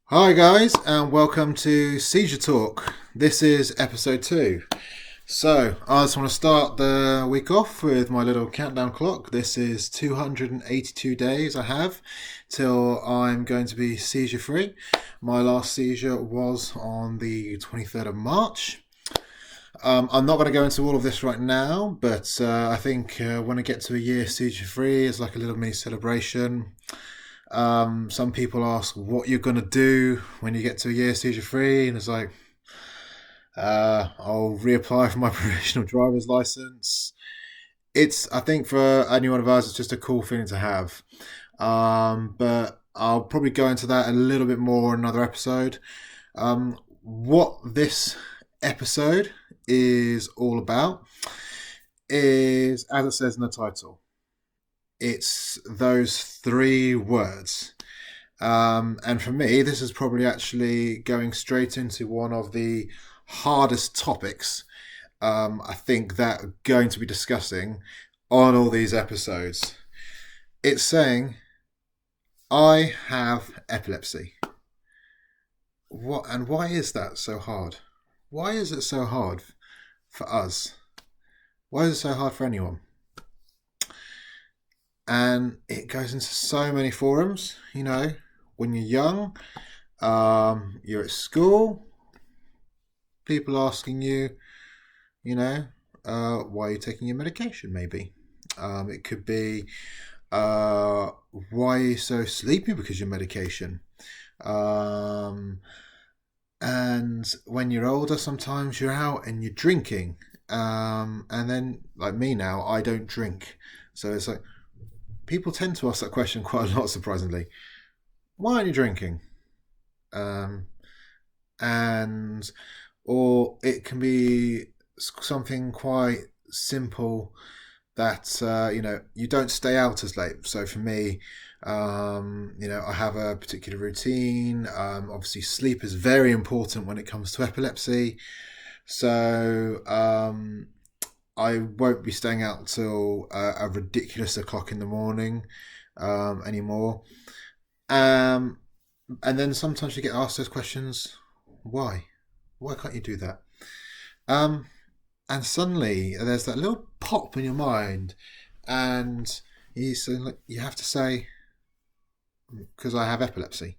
Hi, guys, and welcome to Seizure Talk. This is episode 2. So, I just want to start the week off with my little countdown clock. This is 282 days I have till I'm going to be seizure free. My last seizure was on the 23rd of March. I'm not going to go into all of this right now, but I think when I get to a year seizure free, it's like a little mini celebration. Some people ask what you're going to do when you get to a year seizure free, and it's like, I'll reapply for my provisional driver's license. I think for anyone of us, it's just a cool feeling to have. But I'll probably go into that a little bit more in another episode. What this episode is all about is, as it says in the title, it's those 3 words. And for me, this is probably actually going straight into one of the hardest topics I think that we're going to be discussing on all these episodes. It's saying, I have epilepsy. What and why is that so hard? Why is it so hard for us? Why is it so hard for anyone? And it goes into so many forums. When you're young, you're at school, people asking you, why are you taking your medication? Maybe it could be, why are you so sleepy because of your medication? And when you're older, sometimes you're out and you're drinking. And then, like me now, I don't drink. So it's like, people tend to ask that question quite a lot, surprisingly. Why aren't you drinking? Um, and or it can be something quite simple that you don't stay out as late. So for me, I have a particular routine. Obviously, sleep is very important when it comes to epilepsy. So I won't be staying out till a ridiculous o'clock in the morning anymore. Um, and then sometimes you get asked those questions: why? Why can't you do that? Um, and suddenly there's that little pop in your mind, and you have to say, because I have epilepsy.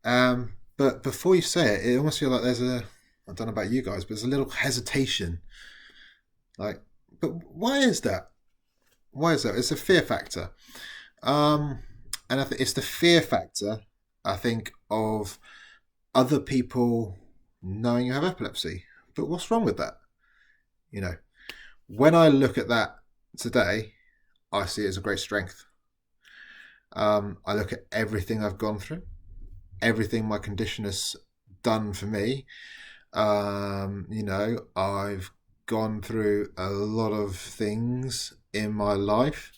But before you say it, it almost feels like I don't know about you guys, but there's a little hesitation. Like, but why is that? Why is that? It's a fear factor. Um, and I think it's the fear factor, I think, of other people knowing you have epilepsy. But what's wrong with that? You know, when I look at that today, I see it as a great strength. I look at everything I've gone through, everything my condition has done for me. I've gone through a lot of things in my life.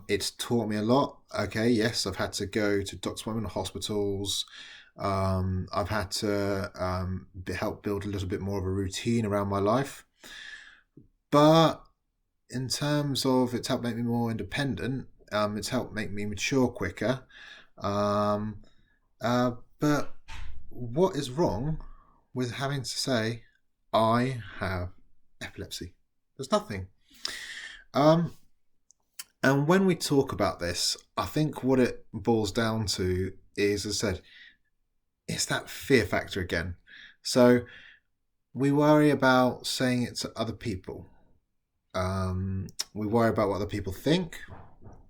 It's taught me a lot. Okay, yes, I've had to go to doctor's appointment, hospitals. I've had to help build a little bit more of a routine around my life. But in terms of it's helped make me more independent, it's helped make me mature quicker. Um, but what is wrong with having to say, I have epilepsy? There's nothing. Um, and when we talk about this, I think what it boils down to is, as I said, it's that fear factor again. So we worry about saying it to other people. We worry about what other people think,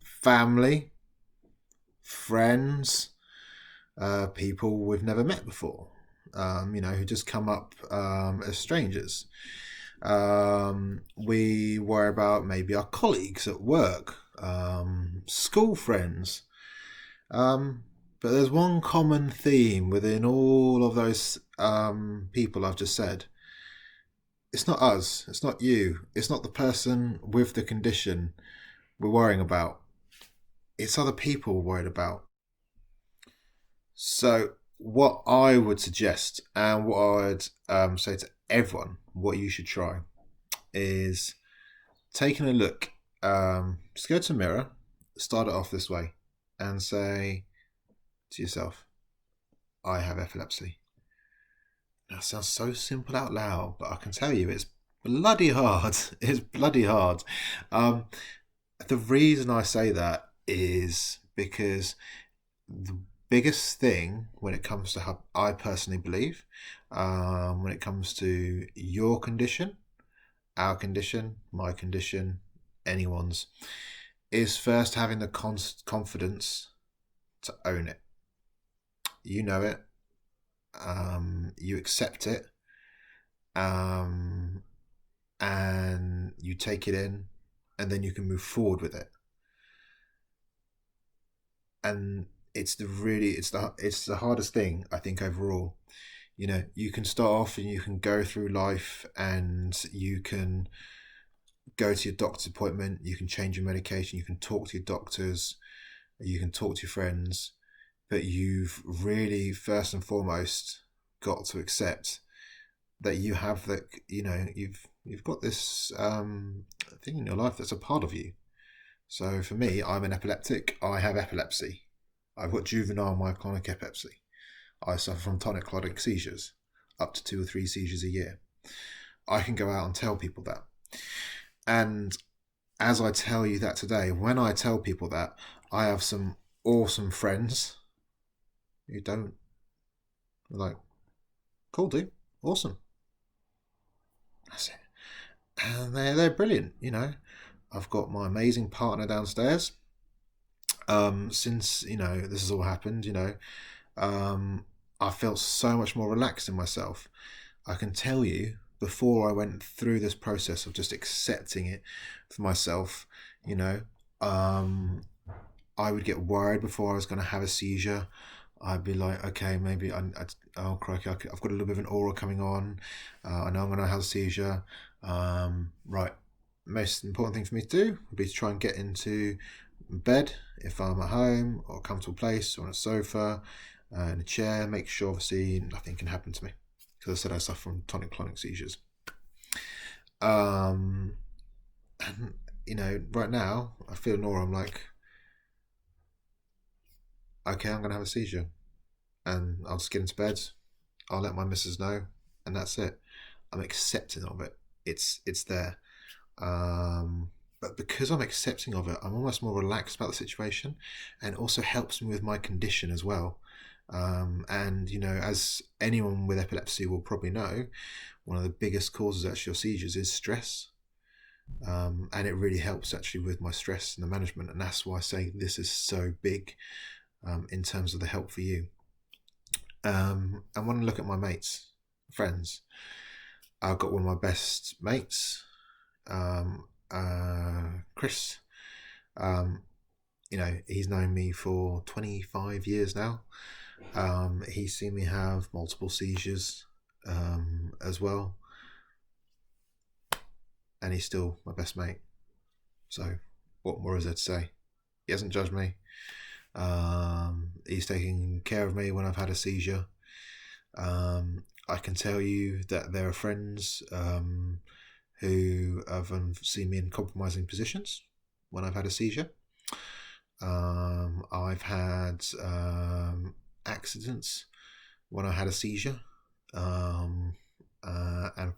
family, friends, people we've never met before, who just come up as strangers. We worry about maybe our colleagues at work, school friends. But there's one common theme within all of those people I've just said. It's not us. It's not you. It's not the person with the condition we're worrying about. It's other people we're worried about. So, what I would suggest and what I would say to everyone, what you should try is taking a look. Just go to a mirror, start it off this way, and say to yourself, I have epilepsy. That sounds so simple out loud, but I can tell you it's bloody hard. It's bloody hard. Um, the reason I say that is because the biggest thing when it comes to how I personally believe, when it comes to your condition, our condition, my condition, anyone's, is first having the confidence to own it. You know it, you accept it, um, and you take it in, and then you can move forward with it. And it's the hardest thing, I think, overall. You know, you can start off and you can go through life and you can go to your doctor's appointment, you can change your medication, you can talk to your doctors, you can talk to your friends, but you've really, first and foremost, got to accept that you have that. You know, you've got this thing in your life that's a part of you. So for me, I'm an epileptic. I have epilepsy. I've got juvenile myoclonic epilepsy. I suffer from tonic-clonic seizures, up to 2 or 3 seizures a year. I can go out and tell people that. And as I tell you that today, when I tell people that, I have some awesome friends who don't. They're like, cool, dude, awesome. That's it. And they're brilliant, you know. I've got my amazing partner downstairs. Since, you know, this has all happened, you know, I felt so much more relaxed in myself. I can tell you, before I went through this process of just accepting it for myself, you know, I would get worried before I was going to have a seizure. I'd be like, okay, maybe oh crikey, I've got a little bit of an aura coming on. I know I'm going to have a seizure. Right, most important thing for me to do would be to try and get into bed if I'm at home, or a comfortable place, or on a sofa, in a chair. Make sure, obviously, nothing can happen to me, because I said I suffer from tonic-clonic seizures. And you know, right now I feel an aura. I'm like, okay, I'm gonna have a seizure, and I'll just get into bed. I'll let my missus know, and that's it. I'm accepting of it. It's there. But because I'm accepting of it, I'm almost more relaxed about the situation, and it also helps me with my condition as well. And you know, as anyone with epilepsy will probably know, one of the biggest causes actually of seizures is stress. And it really helps actually with my stress and the management, and that's why I say this is so big, in terms of the help for you. And when I look at my mates, friends, I've got one of my best mates, Chris. You know, he's known me for 25 years now. He's seen me have multiple seizures, as well, and he's still my best mate. So, what more is there to say? He hasn't judged me. He's taking care of me when I've had a seizure. I can tell you that there are friends, who have seen me in compromising positions when I've had a seizure. I've had accidents when I had a seizure, and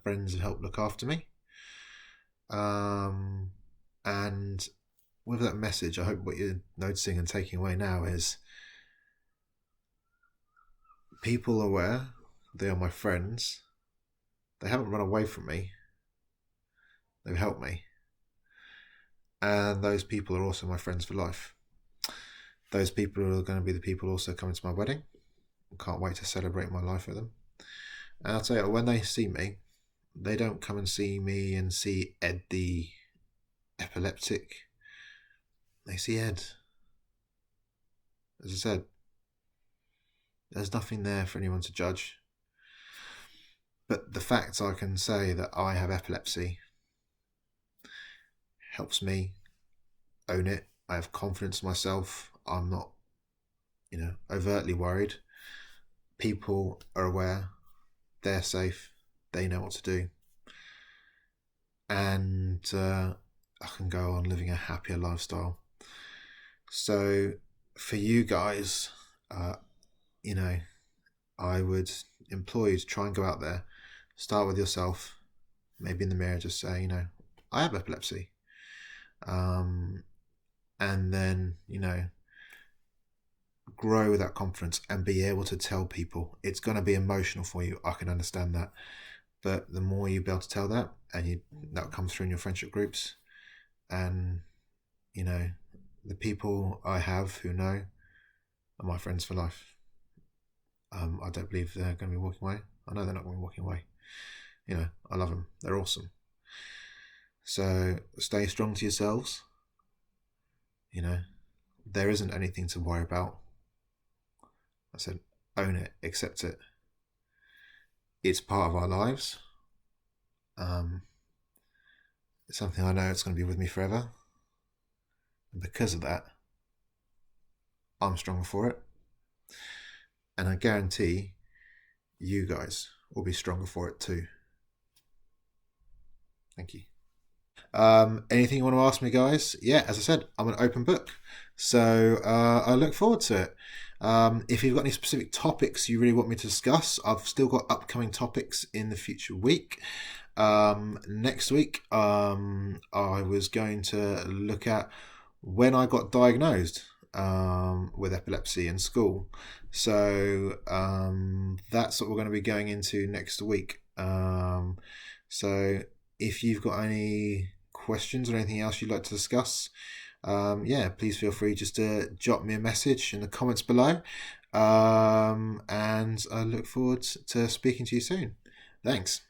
friends have helped look after me. And with that message, I hope what you're noticing and taking away now is people are aware, they are my friends, they haven't run away from me, they've helped me. And those people are also my friends for life. Those people are going to be the people also coming to my wedding. I can't wait to celebrate my life with them. And I'll tell you, when they see me, they don't come and see me and see Ed the epileptic. They see Ed. As I said, there's nothing there for anyone to judge. But the fact I can say that I have epilepsy helps me own it. I have confidence in myself. I'm not, you know, overtly worried. People are aware. They're safe. They know what to do. And I can go on living a happier lifestyle. So for you guys, you know, I would implore you to try and go out there, start with yourself, maybe in the mirror, just say, I have epilepsy. And then, grow with that confidence and be able to tell people. It's going to be emotional for you. I can understand that. But the more you be able to tell that, and that comes through in your friendship groups, and, the people I have who know are my friends for life. I don't believe they're going to be walking away. I know they're not going to be walking away. I love them. They're awesome. So stay strong to yourselves. There isn't anything to worry about. I said, own it, accept it. It's part of our lives. It's something I know it's going to be with me forever. And because of that, I'm stronger for it. And I guarantee you guys will be stronger for it too. Thank you. Anything you want to ask me, guys? Yeah, as I said, I'm an open book. So I look forward to it. If you've got any specific topics you really want me to discuss, I've still got upcoming topics in the future week. Next week, I was going to look at when I got diagnosed with epilepsy in school. So that's what we're going to be going into next week. So if you've got any questions or anything else you'd like to discuss, please feel free just to drop me a message in the comments below. And I look forward to speaking to you soon. Thanks.